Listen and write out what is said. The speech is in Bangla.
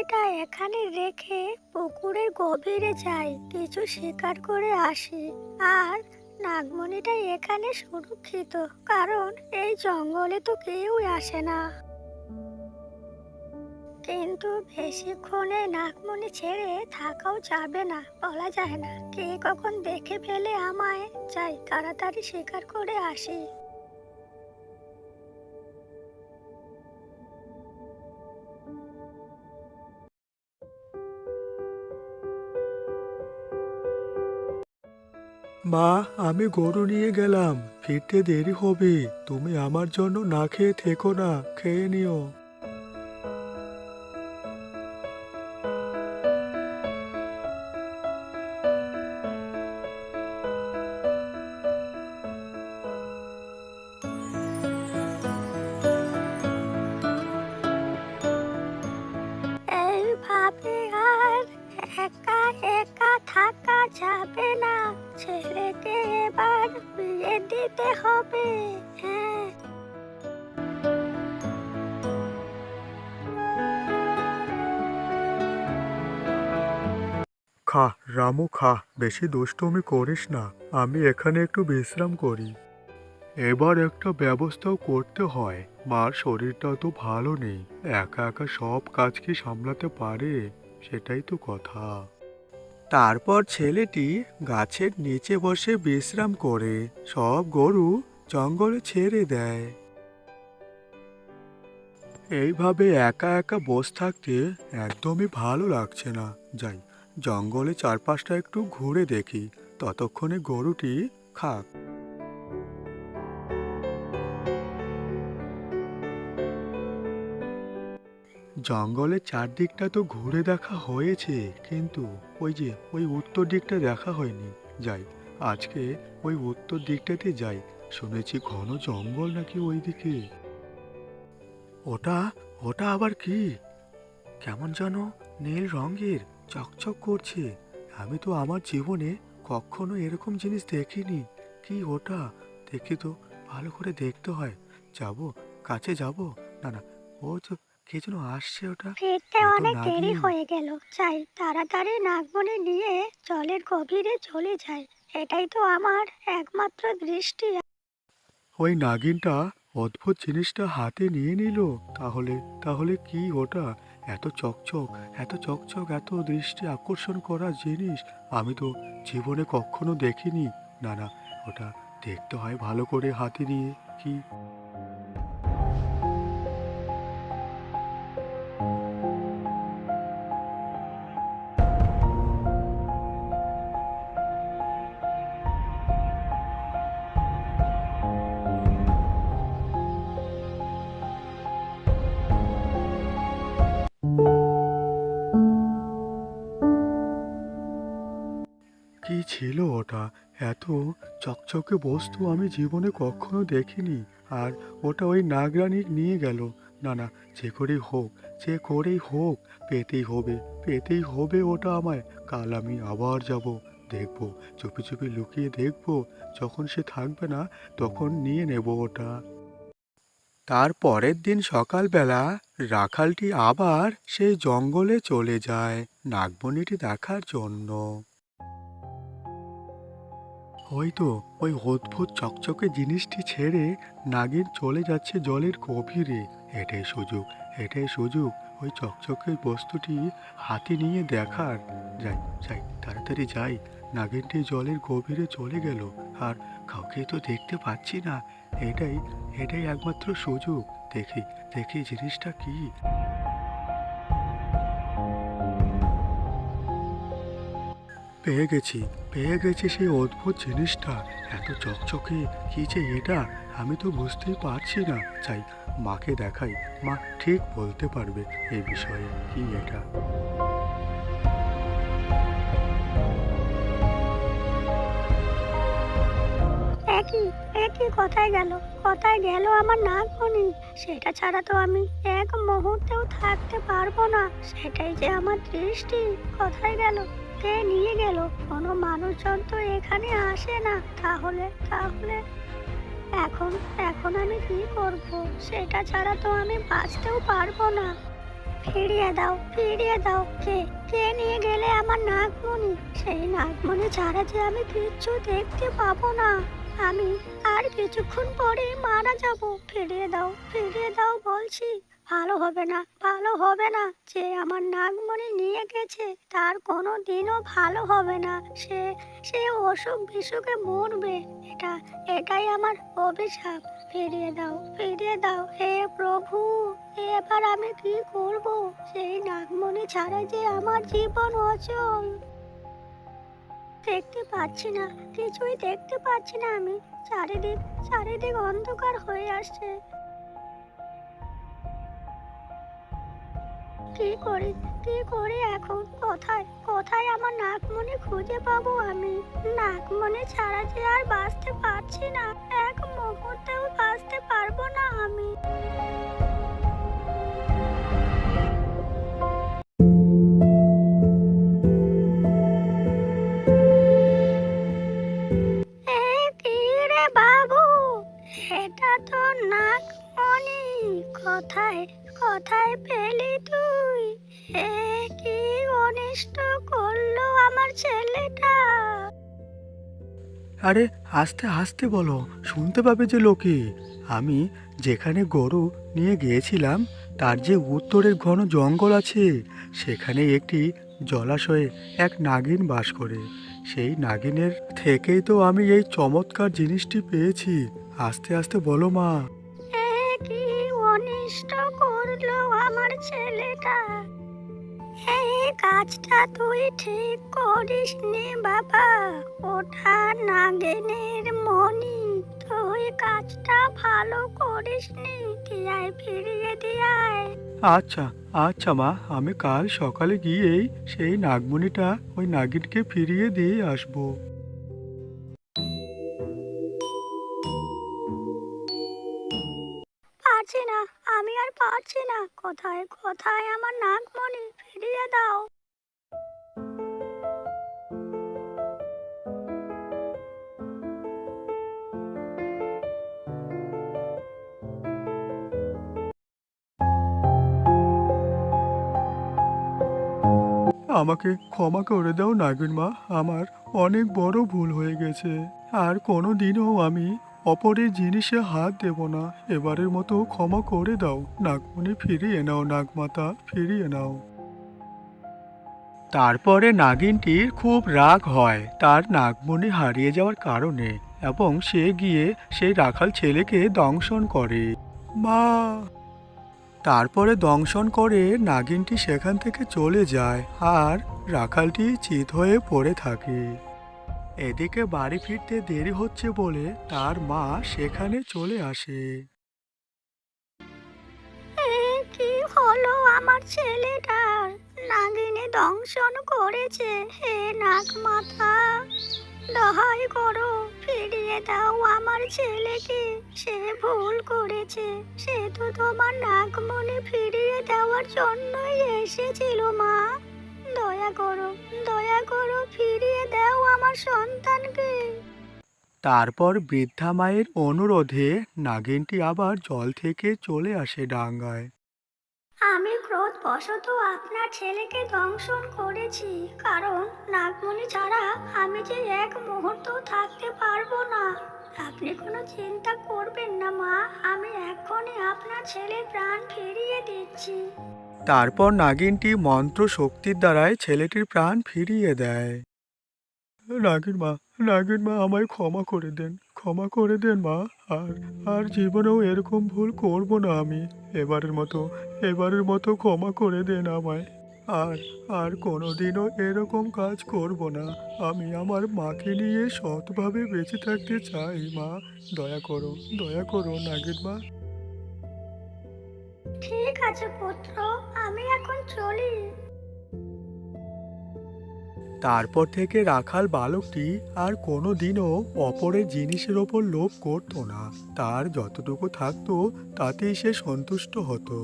নাগমণিটা এখানে রেখে পুকুরের গভীরে যাই, কিছু শিকার করে আসি। আর নাগমণিটা এখানে সুরক্ষিত, কারণ এই জঙ্গলে তো কেউই আসে না। কিন্তু বেশিক্ষণে নাগমণি ছেড়ে থাকাও যাবে না, বলা যায় না কে কখন দেখে ফেলে আমায়। যাই তাড়াতাড়ি শিকার করে আসি। মা, আমি গরু নিয়ে গেলাম, ফিরতে দেরি হবে। তুমি আমার জন্য না খেয়ে থেকো না, খেয়ে নিও। এইভাবে আর একা একা থাকা যাবে না, ছেলেকে এবার বিয়ে দিতে হবে। হ্যাঁ। খা রামু, খা, বেশি দুষ্টুমি করিস না। আমি এখানে একটু বিশ্রাম করি। এবার একটা ব্যবস্থাও করতে হয়। মার শরীরটা তো ভালো নেই, একা একা সব কাজ কি সামলাতে পারে? সেটাই তো কথা। তারপর ছেলেটি গাছের নিচে বসে বিশ্রাম করে সব গরু জঙ্গলে ছেড়ে দেয়। এইভাবে একা একা বসে থাকতে একদমই ভালো লাগছে না। যাই, জঙ্গলে চারপাশটা একটু ঘুরে দেখি, ততক্ষণে গরুটি খাক। জঙ্গলের চারদিকটা তো ঘুরে দেখা হয়েছে, কিন্তু ওই উত্তর দিকটা দেখা হয়নি। যাই, আজকে ওই উত্তর দিকটাতে যাই। শুনেছি ঘন জঙ্গল নাকি ওইদিকে। ওটা ওটা আবার কি? কেমন যেন নীল রঙের, চকচক করছে। আমি তো আমার জীবনে কখনো এরকম জিনিস দেখিনি। কি ওটা? দেখি তো, ভালো করে দেখতে হয়। যাব, কাছে যাব। না না, ও তো কে যেন আসছে। ওটা ফিরতে এ তো অনেক দেরি নাগিন। হয়ে গেল, যাই তাড়াতাড়ি নাগমণি নিয়ে জলের গভীরে চলে যাই। এটাই তো আমার একমাত্র দৃষ্টি। ওই নাগিনটা অদ্ভুত জিনিসটা হাতে নিয়ে নিল। তাহলে তাহলে কি ওটা? এত চকচক, এত চকচক, এত দৃষ্টি আকর্ষণ করা জিনিস আমি তো জীবনে কখনো দেখিনি। না না, ওটা দেখতে হয় ভালো করে হাতে নিয়ে। কি? কি ছিল ওটা? এত চকচকে বস্তু আমি জীবনে কখনো দেখিনি। আর ওটা ওই নাগরানী নিয়ে গেল। না না, যে করেই হোক, যে করেই হোক, পেতেই হবে, পেতেই হবে ওটা আমায়। কাল আমি আবার যাব, দেখবো, চুপি চুপি লুকিয়ে দেখবো। যখন সে থাকবে না তখন নিয়ে নেব ওটা। তার পরের দিন সকালবেলা রাখালটি আবার সেই জঙ্গলে চলে যায় নাগমণিটি দেখার জন্য। ওই তো, ওই অদ্ভুত চকচকে জিনিসটি ছেড়ে নাগিন চলে যাচ্ছে জলের গভীরে। এটাই সুযোগ, এটাই সুযোগ ওই চকচকে বস্তুটি হাতে নিয়ে দেখার। যাই, যাই, তাড়াতাড়ি যাই। নাগিনটি জলের গভীরে চলে গেল, আর কাউকে তো দেখতে পাচ্ছি না। এটাই এটাই একমাত্র সুযোগ। দেখি, দেখি জিনিসটা কি। পেয়ে গেছি, পেয়ে গেছি সেই অদ্ভুত জিনিসটা। এত চকচকে, কি যে এটা আমি তো বুঝতেই পারছি না। চাই মাকে দেখাই, মা ঠিক বলতে পারবে এই বিষয়ে কি এটা। একই একই কোথায় গেল, কোথায় গেল আমার নাগমণি? সেটা ছাড়া তো আমি এক মুহূর্তেও থাকতে পারবো না। সেটাই যে আমার দৃষ্টি। কোথায় গেল? কে নিয়ে গেল? কোনো মানুষজন তো এখানে আসে না। তাহলে তাহলে এখন এখন আমি কি করব? সেটা ছাড়া তো আমি বাঁচতেও পারবো না। ফিরিয়ে দাও। কে কে নিয়ে গেলে আমার নাগমণি? সেই নাগমণি ছাড়া যে আমি কিচ্ছু দেখতে পাবো না। আমি আর কিছুক্ষণ পরেই মারা যাব। ফিরিয়ে দাও বলছি। ভালো হবে না। যে আমার নাগমণি নিয়ে গেছে তার কোনো দিনও ভালো হবে না। সে সে অসুখ বিসুখে মরবে। এটাই আমার অভিশাপ। ফিরিয়ে দাও হে প্রভু। এবার আমি কি করব? সেই নাগমণি ছাড়া যে আমার জীবন অচল। দেখতে পাচ্ছি না, কিছুই দেখতে পাচ্ছি না আমি। চারিদিক অন্ধকার হয়ে আসছে। কি করি এখন? কোথায় আমার নাগমণি খুঁজে পাবো আমি? নাগমণি ছাড়া যে আর বাঁচতে পারছি না। এক মুহূর্তেও বাঁচতে পারবো না আমি। এ কি রে বাবু, এটা তো নাগমণি। কোথায় কোথায় পেলি তুই? এ কি অনিষ্ট করলো আমার ছেলেটা? আরে আস্তে আস্তে বলো, শুনতে পাবে যে লোকে। আমি যেখানে গরু নিয়ে গিয়েছিলাম তার যে উত্তরের ঘন জঙ্গল আছে, সেখানে একটি জলাশয়ে এক নাগিন বাস করে। সেই নাগিনের থেকেই তো আমি এই চমৎকার জিনিসটি পেয়েছি। আস্তে আস্তে বলো মা। এ কি অনিষ্ট করলো আমার ছেলেটা? এই কাজটা তুই ঠিক করিসনি বাবা। ওটা নাগিনের মনি। তুই কাজটা ভালো করিসনি। দিয়াই ফিরিয়ে দিয়াই। আচ্ছা আচ্ছা মা, আমি কাল সকালে গিয়েই সেই নাগমণিটা ওই নাগিনকে ফিরিয়ে দিয়ে আসবো। পারছি না, আমি আর পারছি না। কোথায় আমার নাগমণি? ফিরিয়ে দাও। আমাকে ক্ষমা করে দাও নাগিন মা, আমার অনেক বড় ভুল হয়ে গেছে। আর কোনো দিনও আমি অপরের জিনিসে হাত দেব না। এবারের মতো ক্ষমা করে দাও। নাগমণি ফিরিয়ে নাও, নাগমাতা ফিরিয়ে নাও। তারপরে নাগিনটির খুব রাগ হয় তার নাগমণি হারিয়ে যাওয়ার কারণে, এবং সে গিয়ে সেই রাখাল ছেলেকে দংশন করে। মা! তারপরে দংশন করে নাগিনটি সেখান থেকে চলে যায়, আর রাখালটি চিত হয়ে পড়ে থাকে। এদিকে বাড়ি ফিরতে দেরি হচ্ছে বলে তার মা সেখানে চলে আসে। এ কি হলো আমার ছেলেটার? নাগিনে দংশন করেছে। হে নাগমাতা, দহাই করো, ফিরিয়ে দাও আমার ছেলেকে। সে ভুল করেছে। সে তো তোমার নাগমণি ফিরিয়ে দেওয়ার জন্যই এসেছিল মা। দয়া করো ফিরিয়ে দাও আমার সন্তানকে। তারপর বৃদ্ধা মায়ের অনুরোধে নাগিনটি আবার জল থেকে চলে আসে ডাঙায়। আমি ক্রোধবশত আপনার ছেলেকে দংশন করেছি, কারণ নাগমণি ছাড়া আমি যে এক মুহূর্ত থাকতে পারবো না। আপনি কোনো চিন্তা করবেন না মা। আমি এক্ষুনি আপনার ছেলের প্রাণ ফিরিয়ে দিচ্ছি। তারপর নাগিনটি মন্ত্র শক্তির দ্বারাই ছেলেটির প্রাণ ফিরিয়ে দেয়। নাগিন মা আমায় ক্ষমা করে দেন মা। আর আর জীবনেও এরকম ভুল করব না আমি। এবারের মতো ক্ষমা করে দেন আমায়। আর আর কোনোদিনও এরকম কাজ করব না। আমি আমার মাকে নিয়ে সৎভাবে বেঁচে থাকতে চাই মা। দয়া করো নাগিন মা। ঠিক আছে পুত্র, আমি এখন চলি। তারপর থেকে রাখাল বালকটি আর কোনো দিনও অপরের জিনিসের ওপর লোভ করতো না। তার যতটুকু থাকতো তাতেই সে সন্তুষ্ট হতো।